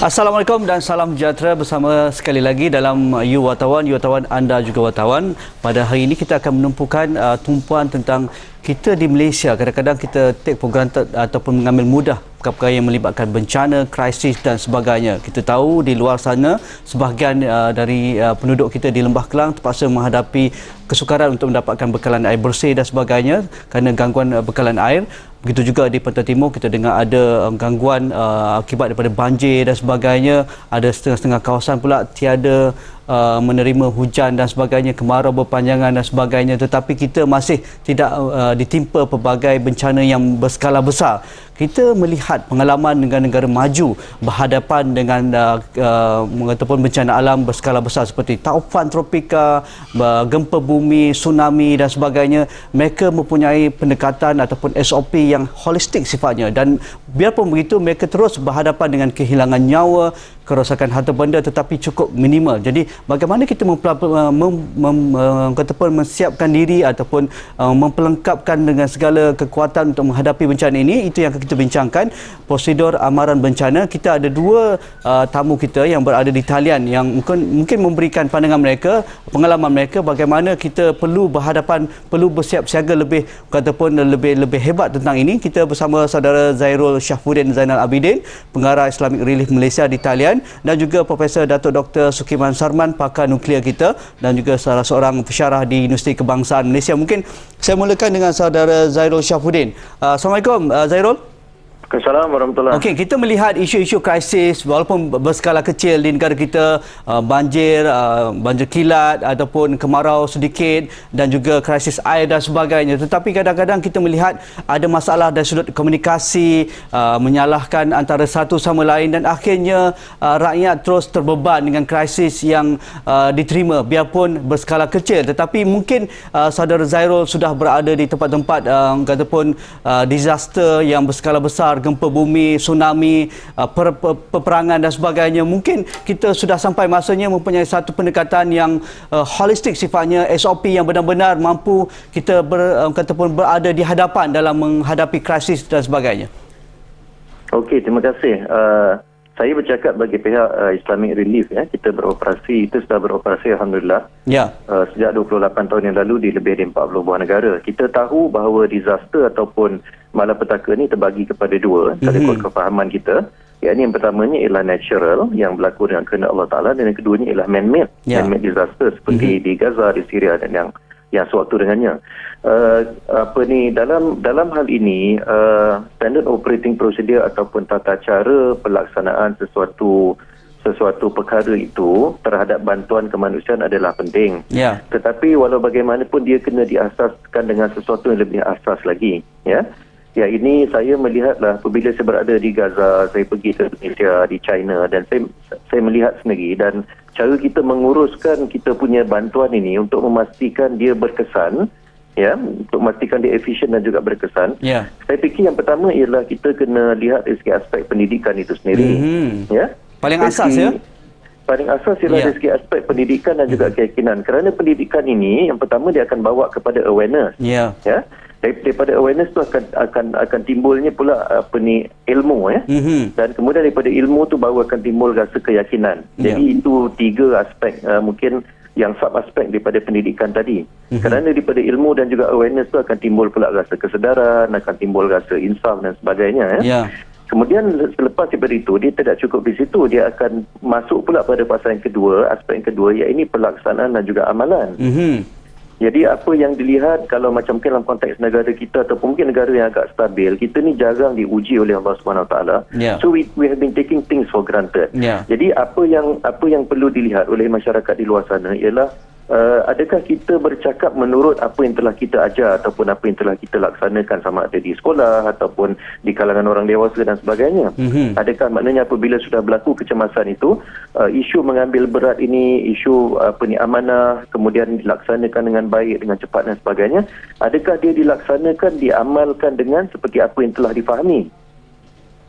Assalamualaikum dan salam sejahtera bersama sekali lagi dalam You Wartawan anda juga wartawan. Pada hari ini kita akan menumpukan tumpuan tentang kita di Malaysia. Kadang-kadang kita take for granted ataupun mengambil mudah perkara-perkara yang melibatkan bencana, krisis dan sebagainya. Kita tahu di luar sana sebahagian dari penduduk kita di Lembah Kelang terpaksa menghadapi kesukaran untuk mendapatkan bekalan air bersih dan sebagainya kerana gangguan bekalan air. Begitu juga di Pantai Timur kita dengar ada gangguan akibat daripada banjir dan sebagainya. Ada setengah-setengah kawasan pula tiada menerima hujan dan sebagainya, kemarau berpanjangan dan sebagainya, tetapi kita masih tidak ditimpa pelbagai bencana yang berskala besar. Kita melihat pengalaman negara-negara maju berhadapan dengan ataupun bencana alam berskala besar seperti taufan tropika, gempa bumi, tsunami dan sebagainya. Mereka mempunyai pendekatan ataupun SOP yang holistik sifatnya, dan biarpun begitu mereka terus berhadapan dengan kehilangan nyawa, kerosakan harta benda, tetapi cukup minimal. Jadi bagaimana kita mempersiapkan diri ataupun memperlengkapkan dengan segala kekuatan untuk menghadapi bencana ini, itu yang kita bincangkan. Prosedur amaran bencana, kita ada dua tamu kita yang berada di talian yang mungkin memberikan pandangan mereka, pengalaman mereka, bagaimana kita perlu berhadapan, perlu bersiap siaga lebih ataupun lebih hebat tentang ini. Kita bersama saudara Zairul Syafudin Zainal Abidin, pengarah Islamic Relief Malaysia di talian, dan juga Profesor Datuk Dr. Sukiman Sarman, pakar nuklear kita, dan juga salah seorang pensyarah di Universiti Kebangsaan Malaysia. Mungkin saya mulakan dengan saudara Zairul Syafudin. Assalamualaikum Zairul. Assalamualaikum warahmatullahi. Okey, kita melihat isu-isu krisis walaupun berskala kecil di negara kita, banjir kilat ataupun kemarau sedikit dan juga krisis air dan sebagainya. Tetapi kadang-kadang kita melihat ada masalah dari sudut komunikasi, menyalahkan antara satu sama lain, dan akhirnya rakyat terus terbeban dengan krisis yang diterima biarpun berskala kecil. Tetapi mungkin saudara Zairul sudah berada di tempat-tempat ataupun disaster yang berskala besar, gempa bumi, tsunami, peperangan dan sebagainya. Mungkin kita sudah sampai masanya mempunyai satu pendekatan yang holistik sifatnya, SOP yang benar-benar mampu kita berada di hadapan dalam menghadapi krisis dan sebagainya. Okey, terima kasih. Saya bercakap bagi pihak Islamic Relief, ya. Kita sudah beroperasi alhamdulillah. Ya. Sejak 28 tahun yang lalu di lebih dari 40 buah negara. Kita tahu bahawa disaster ataupun malapetaka ni terbagi kepada dua, ikut kefahaman kita. Yang pertamanya ialah natural yang berlaku dengan kehendak Allah Taala, dan yang keduanya ialah man-made, man-made disaster seperti di Gaza, di Syria dan yang sewaktu dengannya. Dalam hal ini standard operating procedure ataupun tata cara pelaksanaan sesuatu perkara itu terhadap bantuan kemanusiaan adalah penting. Tetapi walau bagaimanapun dia kena diasaskan dengan sesuatu yang lebih asas lagi, ya. Ya, ini saya melihatlah apabila saya berada di Gaza, saya pergi ke Malaysia, di China, dan saya melihat sendiri, dan cara kita menguruskan kita punya bantuan ini untuk memastikan dia berkesan, ya, untuk memastikan dia efisien dan juga berkesan. Saya fikir yang pertama ialah kita kena lihat dari segi aspek pendidikan itu sendiri. Ya. Paling asas, ya. Paling asas ialah dari segi aspek pendidikan dan juga keyakinan. Kerana pendidikan ini yang pertama dia akan bawa kepada awareness. Ya. Daripada awareness tu akan timbulnya pula ilmu, ya. Dan kemudian daripada ilmu tu baru akan timbul rasa keyakinan. Jadi itu tiga aspek mungkin yang sub aspek daripada pendidikan tadi. Kerana daripada ilmu dan juga awareness tu akan timbul pula rasa kesedaran, akan timbul rasa insaf dan sebagainya, ya. Kemudian selepas daripada itu, dia tidak cukup di situ, dia akan masuk pula pada fasa yang kedua, aspek yang kedua, iaitu pelaksanaan dan juga amalan. Jadi apa yang dilihat kalau macam dalam konteks negara kita ataupun mungkin negara yang agak stabil, kita ni jarang diuji oleh Allah SWT. So we have been taking things for granted. Jadi apa yang perlu dilihat oleh masyarakat di luar sana ialah adakah kita bercakap menurut apa yang telah kita ajar ataupun apa yang telah kita laksanakan, sama ada di sekolah ataupun di kalangan orang dewasa dan sebagainya. Adakah maknanya apabila sudah berlaku kecemasan itu, isu mengambil berat ini, isu amanah kemudian dilaksanakan dengan baik, dengan cepat dan sebagainya, adakah dia dilaksanakan, diamalkan dengan seperti apa yang telah difahami.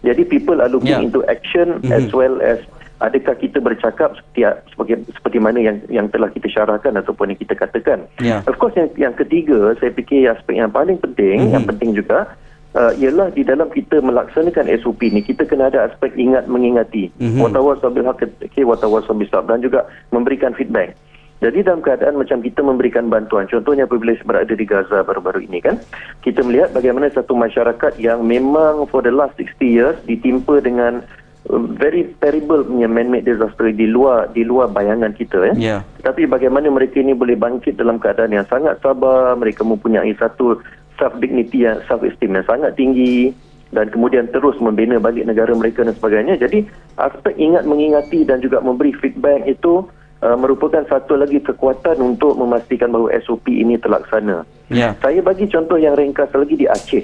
Jadi people are looking into action as well as adakah kita bercakap seperti mana yang telah kita syarahkan ataupun yang kita katakan. Of course yang ketiga, saya fikir aspek yang paling penting, yang penting juga ialah di dalam kita melaksanakan SOP ni, kita kena ada aspek ingat mengingati, watawasau bil haqqi watawasau bis sabr, dan juga memberikan feedback. Jadi dalam keadaan macam kita memberikan bantuan, contohnya apabila saya berada di Gaza baru-baru ini kan, kita melihat bagaimana satu masyarakat yang memang for the last 60 years ditimpa dengan very terrible punya man-made disaster di luar bayangan kita Tetapi bagaimana mereka ini boleh bangkit dalam keadaan yang sangat sabar, mereka mempunyai satu self dignity yang self esteem yang sangat tinggi, dan kemudian terus membina balik negara mereka dan sebagainya. Jadi aspek ingat mengingati dan juga memberi feedback itu merupakan satu lagi kekuatan untuk memastikan bahawa SOP ini terlaksana. Saya bagi contoh yang ringkas lagi di Aceh.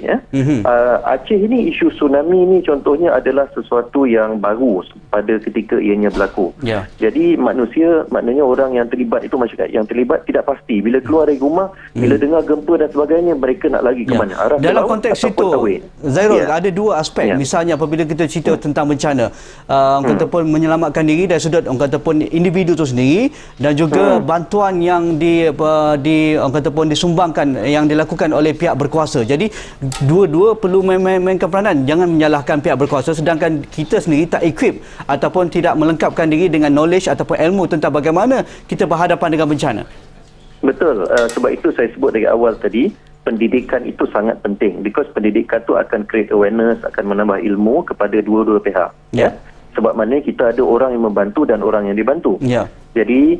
Aceh ini, isu tsunami ini contohnya adalah sesuatu yang baru pada ketika ianya berlaku. Jadi maknanya orang yang terlibat itu, masyarakat yang terlibat tidak pasti. Bila keluar dari rumah, bila dengar gempa dan sebagainya, mereka nak lagi ke mana? Arah dalam ke laut konteks itu, Zairul, ada dua aspek. Misalnya apabila kita cerita tentang bencana, orang kata pun menyelamatkan diri dari sudut orang kata pun individu itu sendiri, dan juga bantuan yang orang kata pun disumbangkan yang dilakukan oleh pihak berkuasa. Jadi dua-dua perlu mainkan peranan. Jangan menyalahkan pihak berkuasa sedangkan kita sendiri tak equip ataupun tidak melengkapkan diri dengan knowledge ataupun ilmu tentang bagaimana kita berhadapan dengan bencana. Betul. Sebab itu saya sebut dari awal tadi, pendidikan itu sangat penting, because pendidikan itu akan create awareness, akan menambah ilmu kepada dua-dua pihak. Sebab mana kita ada orang yang membantu dan orang yang dibantu. Jadi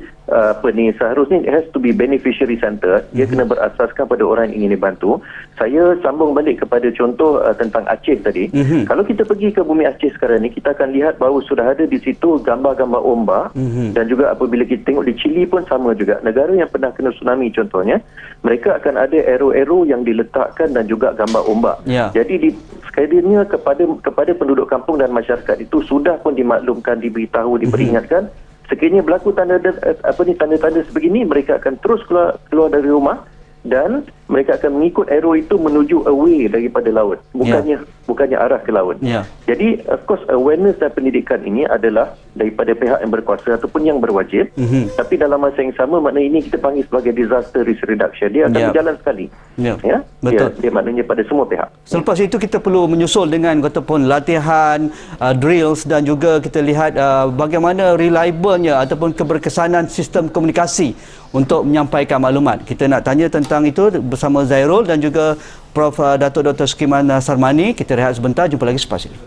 seharusnya it has to be beneficiary centered. Dia kena berasaskan pada orang yang ingin dibantu. Saya sambung balik kepada contoh tentang Aceh tadi. Kalau kita pergi ke bumi Aceh sekarang ni, kita akan lihat bahawa sudah ada di situ gambar-gambar ombak. Dan juga apabila kita tengok di Chile pun sama juga. Negara yang pernah kena tsunami contohnya, mereka akan ada arrow-arrow yang diletakkan dan juga gambar ombak. Jadi sekiranya kepada penduduk kampung dan masyarakat itu sudah pun dimaklumkan, diberitahu, diperingatkan, sekiranya berlaku tanda-tanda sebegini, mereka akan terus keluar dari rumah dan mereka akan mengikut arrow itu menuju away daripada laut, bukannya arah ke laut. Jadi of course awareness dan pendidikan ini adalah daripada pihak yang berkuasa ataupun yang berwajib. Tapi dalam masa yang sama, makna ini kita panggil sebagai disaster risk reduction. Dia akan berjalan sekali. Betul. Dia maknanya pada semua pihak. Selepas itu kita perlu menyusul dengan ataupun latihan, drills, dan juga kita lihat bagaimana reliable-nya ataupun keberkesanan sistem komunikasi untuk menyampaikan maklumat. Kita nak tanya tentang itu bersama Zairul dan juga Prof. Datuk Dr. Sukiman Sarmani. Kita rehat sebentar, jumpa lagi selepas ini.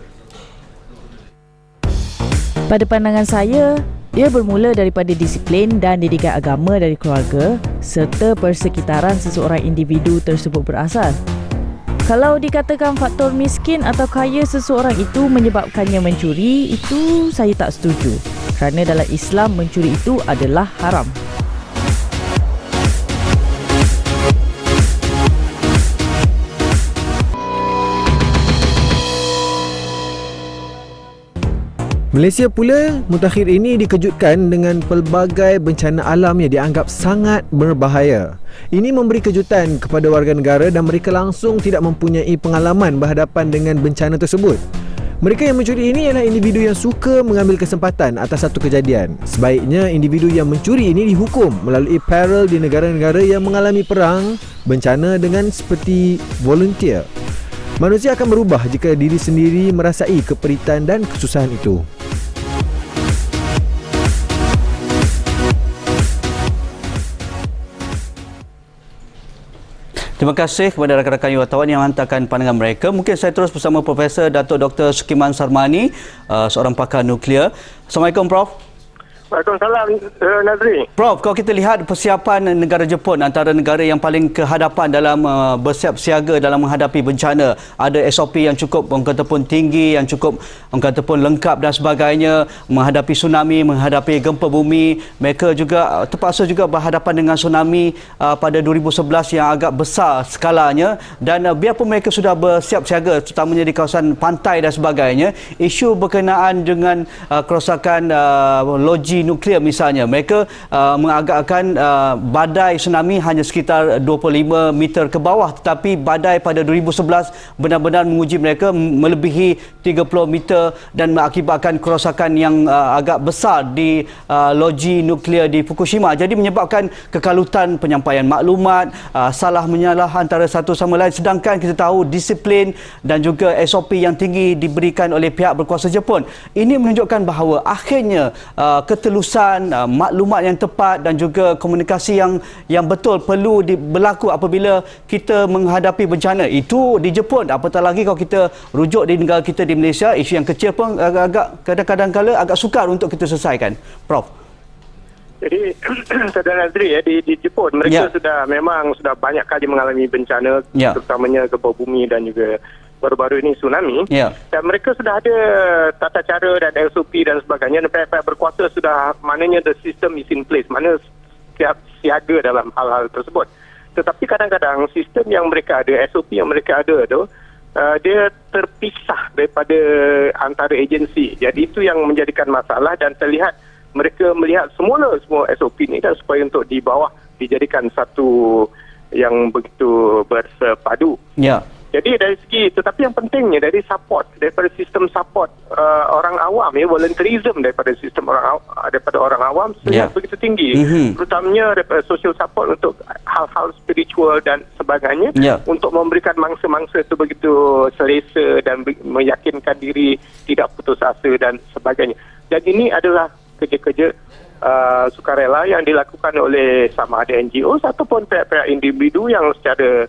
Pada pandangan saya, ia bermula daripada disiplin dan didikan agama dari keluarga serta persekitaran seseorang individu tersebut berasal. Kalau dikatakan faktor miskin atau kaya seseorang itu menyebabkannya mencuri, itu saya tak setuju. Kerana dalam Islam mencuri itu adalah haram. Malaysia pula mutakhir ini dikejutkan dengan pelbagai bencana alam yang dianggap sangat berbahaya. Ini memberi kejutan kepada warga negara dan mereka langsung tidak mempunyai pengalaman berhadapan dengan bencana tersebut. Mereka yang mencuri ini ialah individu yang suka mengambil kesempatan atas satu kejadian. Sebaiknya individu yang mencuri ini dihukum melalui parol di negara-negara yang mengalami perang, bencana dengan seperti volunteer. Manusia akan berubah jika diri sendiri merasai keperitan dan kesusahan itu. Terima kasih kepada rakan-rakan wartawan yang hantarkan pandangan mereka. Mungkin saya terus bersama Profesor Datuk Dr. Sukiman Sarmani, seorang pakar nuklear. Assalamualaikum, Prof. Waalaikumsalam, Nazri. Prof, kalau kita lihat persiapan negara Jepun antara negara yang paling kehadapan dalam bersiap siaga dalam menghadapi bencana, ada SOP yang cukup orang kata pun tinggi, yang cukup orang kata pun lengkap dan sebagainya, menghadapi tsunami, menghadapi gempa bumi. Mereka juga terpaksa juga berhadapan dengan tsunami pada 2011 yang agak besar skalanya, dan biarpun mereka sudah bersiap siaga terutamanya di kawasan pantai dan sebagainya, isu berkenaan dengan kerosakan loji loji nuklear misalnya. Mereka mengagakkan badai tsunami hanya sekitar 25 meter ke bawah, tetapi badai pada 2011 benar-benar menguji mereka melebihi 30 meter dan mengakibatkan kerosakan yang agak besar di loji nuklear di Fukushima. Jadi menyebabkan kekalutan penyampaian maklumat, salah menyalah antara satu sama lain, sedangkan kita tahu disiplin dan juga SOP yang tinggi diberikan oleh pihak berkuasa Jepun. Ini menunjukkan bahawa akhirnya ketelusan, maklumat yang tepat dan juga komunikasi yang betul perlu berlaku apabila kita menghadapi bencana. Itu di Jepun, apatah lagi kalau kita rujuk di negara kita di Malaysia, isu yang kecil pun agak kadang-kadang agak sukar untuk kita selesaikan, Prof. Jadi Saudara Nazri, di Jepun mereka memang sudah banyak kali mengalami bencana, terutamanya gempa bumi dan juga baru-baru ini tsunami. Dan mereka sudah ada tata cara dan SOP dan sebagainya, dan pihak-pihak berkuasa sudah, maknanya the system is in place, mana siaga dalam hal-hal tersebut. Tetapi kadang-kadang sistem yang mereka ada, SOP yang mereka ada tu, dia terpisah daripada antara agensi. Jadi itu yang menjadikan masalah, dan terlihat mereka melihat semua SOP ni dan supaya untuk di bawah dijadikan satu yang begitu bersepadu. Jadi dari segi, tetapi yang pentingnya dari support, daripada sistem support orang awam, volunteerism daripada sistem daripada orang awam sangat begitu tinggi, terutamanya daripada social support untuk hal-hal spiritual dan sebagainya, untuk memberikan mangsa-mangsa itu begitu selesa dan meyakinkan diri, tidak putus asa dan sebagainya. Dan ini adalah kerja-kerja sukarela yang dilakukan oleh sama ada NGO ataupun pihak-pihak individu yang secara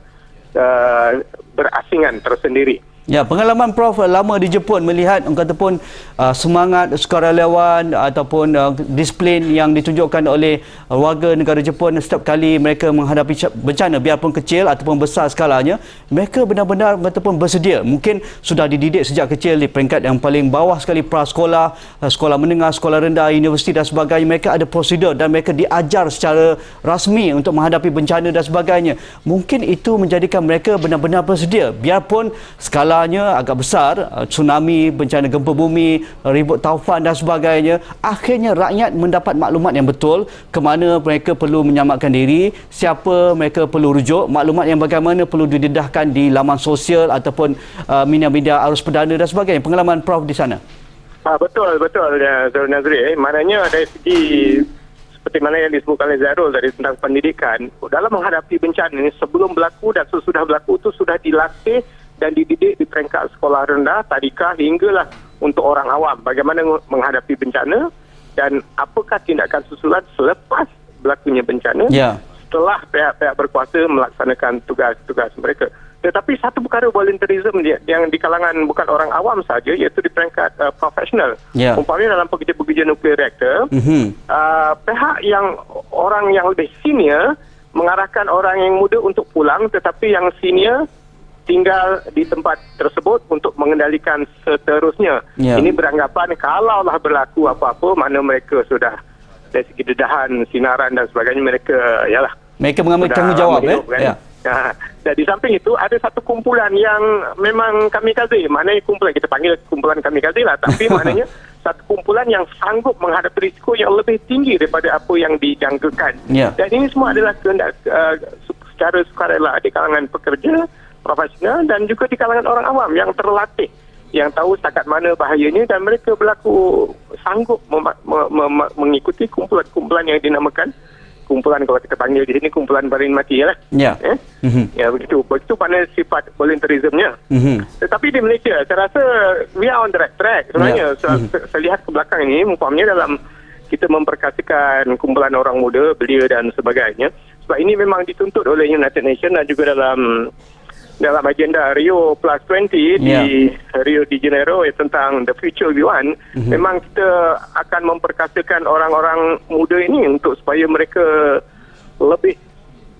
berasingan tersendiri. Ya, pengalaman Prof lama di Jepun melihat ataupun semangat sukarelawan ataupun disiplin yang ditunjukkan oleh warga negara Jepun setiap kali mereka menghadapi bencana, biarpun kecil ataupun besar skalanya, mereka benar-benar ataupun bersedia. Mungkin sudah dididik sejak kecil di peringkat yang paling bawah sekali, prasekolah, sekolah menengah, sekolah rendah, universiti dan sebagainya. Mereka ada prosedur dan mereka diajar secara rasmi untuk menghadapi bencana dan sebagainya. Mungkin itu menjadikan mereka benar-benar bersedia, biarpun skala agak besar, tsunami, bencana gempa bumi, ribut taufan dan sebagainya. Akhirnya rakyat mendapat maklumat yang betul ke mana mereka perlu menyelamatkan diri, siapa mereka perlu rujuk, maklumat yang bagaimana perlu didedahkan di laman sosial ataupun media-media arus perdana dan sebagainya. Pengalaman Prof di sana. Betul Zul Nazri. Maknanya dari segi seperti mana yang disebutkan oleh Zairul tadi tentang pendidikan, dalam menghadapi bencana ini sebelum berlaku dan sesudah berlaku itu sudah dilatih dan dididik di peringkat sekolah rendah, tadika hinggalah untuk orang awam bagaimana menghadapi bencana dan apakah tindakan susulan selepas berlakunya bencana setelah pihak-pihak berkuasa melaksanakan tugas-tugas mereka. Tetapi satu perkara volunteerism yang di kalangan bukan orang awam saja, iaitu di peringkat profesional. Umpamanya dalam pekerja-pekerja nuklear reaktor, pihak yang orang yang lebih senior mengarahkan orang yang muda untuk pulang, tetapi yang senior tinggal di tempat tersebut untuk mengendalikan seterusnya. Ini beranggapan kalaulah berlaku apa-apa, mana mereka sudah dari segi dedahan, sinaran dan sebagainya, mereka mengambil tanggungjawab. Dan di samping itu ada satu kumpulan yang memang kamikaze, maknanya kumpulan, kita panggil kumpulan kamikaze lah, tapi maknanya satu kumpulan yang sanggup menghadapi risiko yang lebih tinggi daripada apa yang dijangkakan. Dan ini semua adalah kehendak secara sukarela di kalangan pekerja profesional dan juga di kalangan orang awam yang terlatih, yang tahu setakat mana bahayanya, dan mereka berlaku sanggup mengikuti kumpulan-kumpulan yang dinamakan kumpulan, kalau kita panggil di sini kumpulan barin mati begitu pada sifat volunteerismnya. Tetapi di Malaysia saya rasa we are on the right track sebenarnya. Saya lihat ke belakang ini, umpamanya dalam kita memperkasihkan kumpulan orang muda, belia dan sebagainya, sebab ini memang dituntut oleh United Nations dan juga dalam agenda Rio Plus 20 di Rio de Janeiro tentang the future we want. Memang kita akan memperkasakan orang-orang muda ini untuk supaya mereka lebih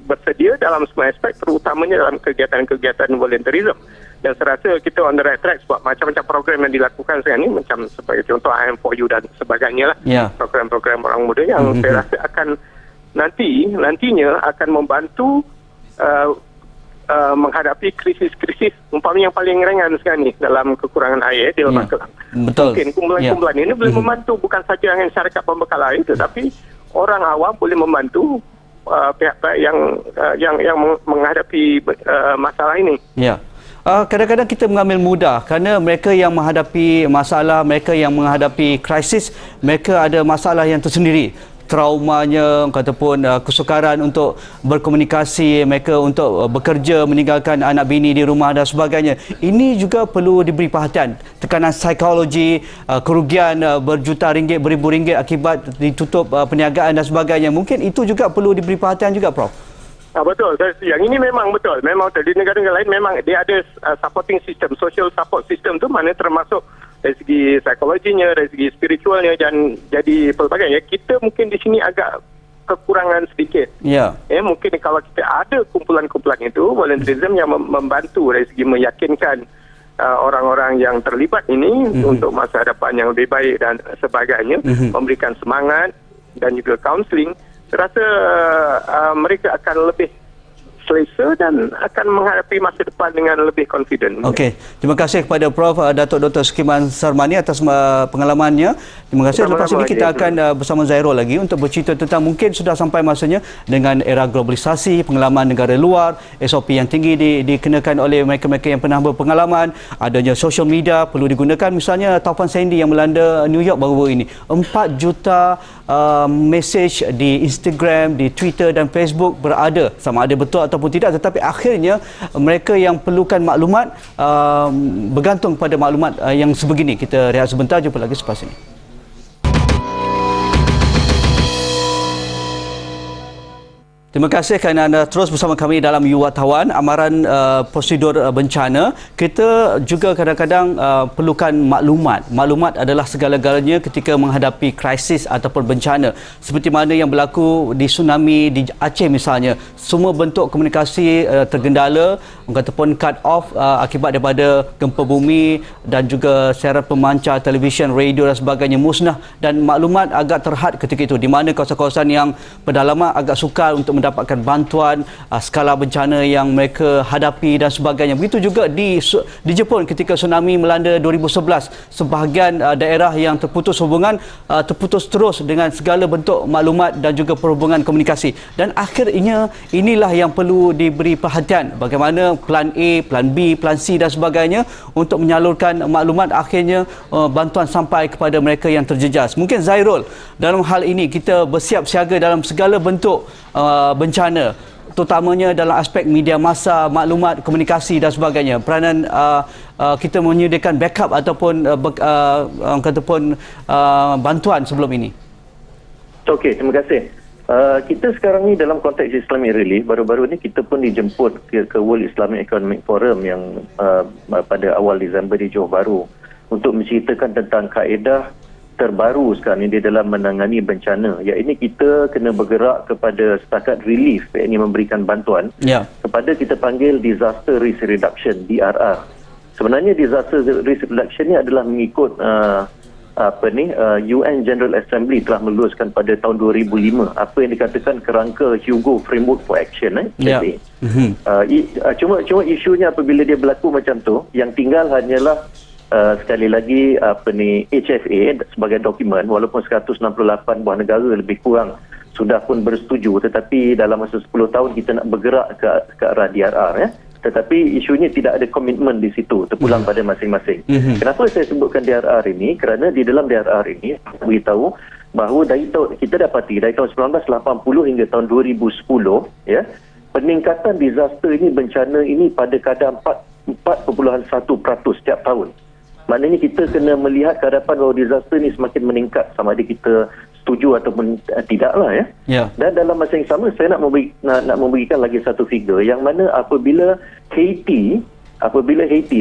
bersedia dalam semua aspek, terutamanya dalam kegiatan-kegiatan volunteerism. Dan saya rasa kita on the right track sebab macam-macam program yang dilakukan sekarang ini, macam sebagai contoh IM4U dan sebagainya lah, program-program orang muda yang saya rasa akan nantinya akan membantu menghadapi krisis-krisis umpamanya yang paling ringan sekarang ni dalam kekurangan air di Lembah Kelang. Betul. Mungkin kumpulan-kumpulan ini boleh membantu bukan saja dengan syarikat pembekal air, tetapi orang awam boleh membantu pihak-pihak yang menghadapi masalah ini. Ya. Kadang-kadang kita mengambil mudah kerana mereka yang menghadapi masalah, mereka yang menghadapi krisis, mereka ada masalah yang tersendiri. Traumanya ataupun kesukaran untuk berkomunikasi, mereka untuk bekerja, meninggalkan anak bini di rumah dan sebagainya. Ini juga perlu diberi perhatian. Tekanan psikologi, kerugian berjuta ringgit, beribu ringgit akibat ditutup perniagaan dan sebagainya. Mungkin itu juga perlu diberi perhatian juga, Prof. Betul. Yang ini memang betul. Memang betul. Di negara-negara lain memang dia ada supporting system, social support system tu mana termasuk dari segi psikologinya, dari segi spiritualnya dan jadi pelbagai. Ya, kita mungkin di sini agak kekurangan sedikit. Ya. Mungkin kalau kita ada kumpulan-kumpulan itu, volunteerism yang membantu dari segi meyakinkan orang-orang yang terlibat ini untuk masa depan yang lebih baik dan sebagainya, memberikan semangat dan juga counselling, saya rasa mereka akan lebih selesa dan akan menghadapi masa depan dengan lebih confident. Okey, terima kasih kepada Prof. Datuk Dr. Sukiman Sarmani atas pengalamannya. Terima kasih. Lepas ini kita akan bersama Zairul lagi untuk bercerita tentang mungkin sudah sampai masanya dengan era globalisasi, pengalaman negara luar, SOP yang tinggi dikenakan oleh mereka-mereka yang pernah berpengalaman, adanya social media perlu digunakan. Misalnya Taufan Sandy yang melanda New York baru-baru ini, 4 juta mesej di Instagram, di Twitter dan Facebook berada, sama ada betul ataupun tidak, tetapi akhirnya mereka yang perlukan maklumat bergantung pada maklumat yang sebegini. Kita rehat sebentar, jumpa lagi selepas ini. Terima kasih kerana anda terus bersama kami dalam You Wartawan. Amaran prosedur bencana, kita juga kadang-kadang perlukan maklumat. Maklumat adalah segala-galanya ketika menghadapi krisis ataupun bencana. Seperti mana yang berlaku di tsunami di Aceh misalnya. Semua bentuk komunikasi tergendala, ataupun cut off akibat daripada gempa bumi dan juga siaran pemancar televisyen, radio dan sebagainya musnah, dan maklumat agak terhad ketika itu, di mana kawasan-kawasan yang pedalaman agak sukar untuk mendapatkan bantuan skala bencana yang mereka hadapi dan sebagainya. Begitu juga di Jepun ketika tsunami melanda 2011, sebahagian daerah yang terputus hubungan terputus terus dengan segala bentuk maklumat dan juga perhubungan komunikasi. Dan akhirnya inilah yang perlu diberi perhatian, bagaimana plan A, plan B, plan C dan sebagainya untuk menyalurkan maklumat, akhirnya bantuan sampai kepada mereka yang terjejas. Mungkin Zairul, dalam hal ini kita bersiap siaga dalam segala bentuk bencana, terutamanya dalam aspek media massa, maklumat, komunikasi dan sebagainya. Peranan kita menyediakan backup ataupun bantuan sebelum ini. Okey, terima kasih. Kita sekarang ni dalam konteks Islamic Relief, baru-baru ni kita pun dijemput ke World Islamic Economic Forum yang pada awal Disember di Johor Bahru untuk menceritakan tentang kaedah terbaru sekarang ini di dalam menangani bencana. Iaitu kita kena bergerak kepada setakat relief, iaitu memberikan bantuan kepada kita panggil Disaster Risk Reduction, DRR. Sebenarnya Disaster Risk Reduction ni adalah mengikut UN General Assembly telah meluluskan pada tahun 2005 apa yang dikatakan kerangka Hugo Framework for Action. Cuma isunya apabila dia berlaku macam tu, yang tinggal hanyalah sekali lagi HFA sebagai dokumen, walaupun 168 buah negara lebih kurang sudah pun bersetuju, tetapi dalam masa 10 tahun kita nak bergerak ke arah DRR tetapi isunya tidak ada komitmen di situ, terpulang pada masing-masing. Kenapa saya sebutkan DRR ini? Kerana di dalam DRR ini beritahu bahawa kita dapati dari tahun 1980 hingga tahun 2010 peningkatan disaster ini, bencana ini pada kadar 4.1% setiap tahun. Maknanya kita kena melihat kehadapan bahawa disaster ini semakin meningkat, sama ada kita setuju ataupun tidaklah. Dan dalam masa yang sama saya nak memberikan lagi satu figure yang mana apabila Haiti,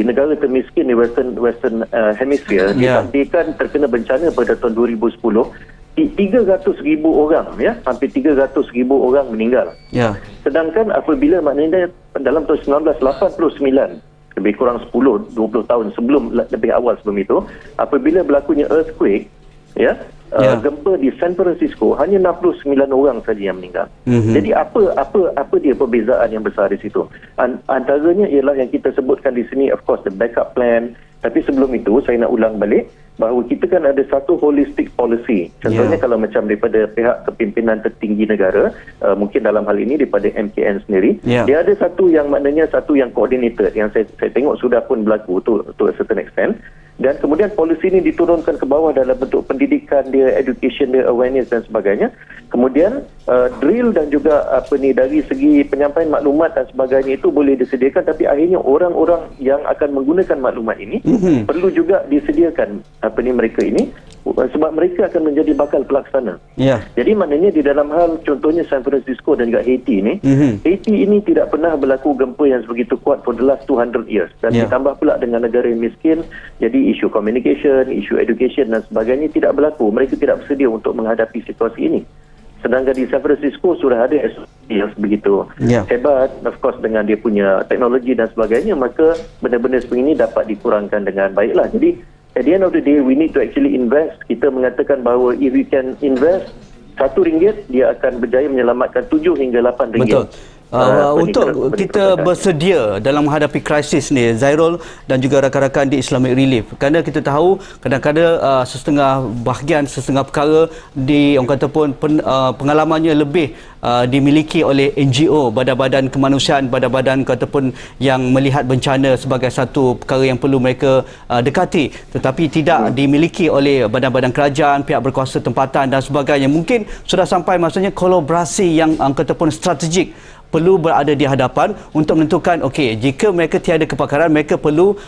negara termiskin di Western Hemisphere, ditakdirkan terkena bencana pada tahun 2010, 300,000 orang, hampir 300,000 orang meninggal. Sedangkan apabila maknanya dalam tahun 1989, lebih kurang 10-20 tahun lebih awal sebelum itu, apabila berlakunya earthquake, gempa di San Francisco hanya 69 orang saja yang meninggal. Jadi apa dia perbezaan yang besar di situ? Antaranya ialah yang kita sebutkan di sini, of course, the backup plan. Tapi sebelum itu saya nak ulang balik bahawa kita kan ada satu holistic policy. Contohnya kalau macam daripada pihak kepimpinan tertinggi negara, mungkin dalam hal ini daripada MKN sendiri, dia ada satu yang maknanya satu yang coordinated yang saya tengok sudah pun berlaku to a certain extent. Dan kemudian polisi ini diturunkan ke bawah dalam bentuk pendidikan dia, education dia, awareness dan sebagainya. Kemudian drill dan juga dari segi penyampaian maklumat dan sebagainya itu boleh disediakan, tapi akhirnya orang-orang yang akan menggunakan maklumat ini perlu juga disediakan mereka ini sebab mereka akan menjadi bakal pelaksana. Jadi maknanya di dalam hal contohnya San Francisco dan juga Haiti ini, Haiti ini tidak pernah berlaku gempa yang sebegitu kuat for the last 200 years. Dan ditambah pula dengan negara yang miskin, jadi isu communication, isu education dan sebagainya tidak berlaku. Mereka tidak bersedia untuk menghadapi situasi ini. Sedangkan di San Francisco sudah ada SOP yang begitu hebat, of course dengan dia punya teknologi dan sebagainya, maka benda-benda seperti ini dapat dikurangkan dengan baiklah. Jadi at the end of the day, we need to actually invest. Kita mengatakan bahawa if we can invest RM1, dia akan berjaya menyelamatkan RM7 hingga RM8. Betul. Untuk kita bersedia dalam menghadapi krisis ni, Zairul dan juga rakan-rakan di Islamic Relief, kerana kita tahu kadang-kadang setengah perkara di orang kata pun pengalamannya lebih dimiliki oleh NGO, badan-badan kemanusiaan, badan-badan kataupun yang melihat bencana sebagai satu perkara yang perlu mereka dekati, tetapi tidak dimiliki oleh badan-badan kerajaan, pihak berkuasa tempatan dan sebagainya. Mungkin sudah sampai masanya kolaborasi yang kataupun strategik perlu berada di hadapan untuk menentukan okey, jika mereka tiada kepakaran, mereka perlu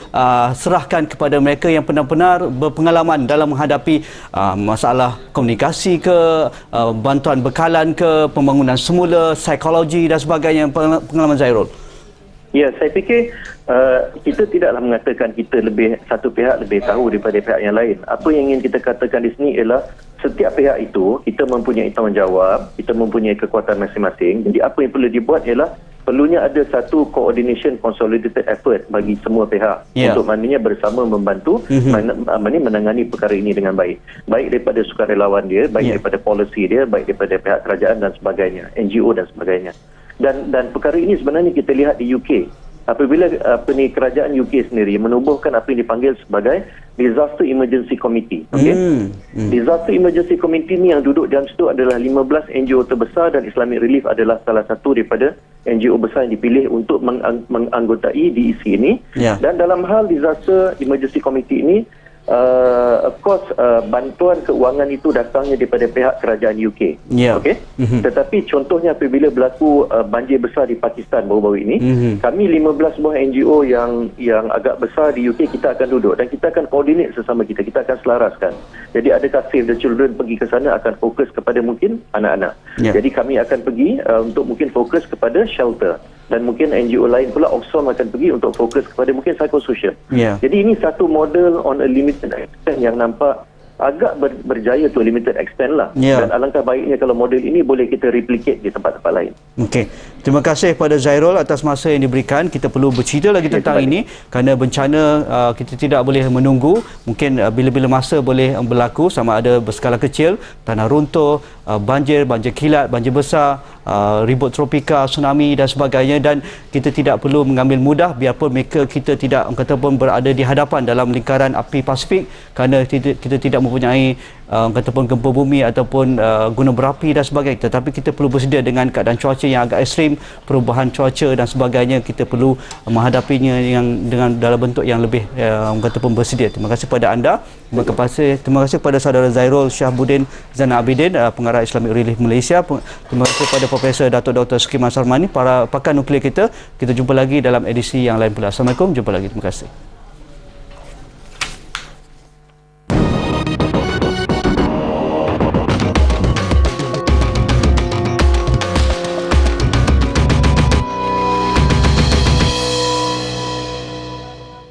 serahkan kepada mereka yang benar-benar berpengalaman dalam menghadapi masalah komunikasi ke, bantuan bekalan ke, pembangunan semula, psikologi dan sebagainya. Pengalaman Zairul. Ya, saya fikir kita tidaklah mengatakan kita satu pihak lebih tahu daripada pihak yang lain. Apa yang ingin kita katakan di sini ialah setiap pihak itu kita mempunyai tanggungjawab, kita mempunyai kekuatan masing-masing. Jadi apa yang perlu dibuat ialah perlunya ada satu coordination consolidated effort bagi semua pihak untuk maknanya bersama membantu menangani perkara ini dengan baik. Baik daripada sukarelawan dia, baik daripada polisi dia, baik daripada pihak kerajaan dan sebagainya, NGO dan sebagainya. Dan perkara ini sebenarnya kita lihat di UK. Apabila kerajaan UK sendiri menubuhkan apa yang dipanggil sebagai Disaster Emergency Committee. Disaster Emergency Committee ni yang duduk dalam situ adalah 15 NGO terbesar dan Islamic Relief adalah salah satu daripada NGO besar yang dipilih untuk menganggotai DEC ini. Dan dalam hal Disaster Emergency Committee ini, of course bantuan keuangan itu datangnya daripada pihak kerajaan UK. Okey. Tetapi contohnya apabila berlaku banjir besar di Pakistan baru-baru ini, kami 15 buah NGO yang agak besar di UK, kita akan duduk dan kita akan koordinat sesama kita akan selaraskan. Jadi adakah Save the Children pergi ke sana akan fokus kepada mungkin anak-anak. Jadi kami akan pergi untuk mungkin fokus kepada shelter. Dan mungkin NGO lain pula, Oxfam akan pergi untuk fokus kepada mungkin psychosocial. Jadi ini satu model on a limited extent yang nampak agak berjaya to a limited extent lah. Dan alangkah baiknya kalau model ini boleh kita replicate di tempat-tempat lain. Okey. Terima kasih kepada Zairul atas masa yang diberikan. Kita perlu bercerita lagi tentang ini kerana bencana kita tidak boleh menunggu. Mungkin bila-bila masa boleh berlaku, sama ada berskala kecil, tanah runtuh, banjir kilat, banjir besar, ribut tropika, tsunami dan sebagainya, dan kita tidak perlu mengambil mudah biarpun kita tidak kata pun berada di hadapan dalam lingkaran api Pasifik kerana kita tidak mempunyai kata pun gempa bumi ataupun gunung berapi dan sebagainya, tetapi kita perlu bersedia dengan keadaan cuaca yang agak ekstrim, perubahan cuaca dan sebagainya. Kita perlu menghadapinya dengan dalam bentuk yang lebih kata pun bersedia. Terima kasih kepada anda. Terima kasih kepada saudara Zairul Shahbuddin Zainal Abidin, pengarah Islamic Relief Malaysia. Terima kasih kepada Profesor Datuk Dr. Sukiman Sarmani, para pakar nuklear kita. Kita jumpa lagi dalam edisi yang lain pula. Assalamualaikum, jumpa lagi. Terima kasih.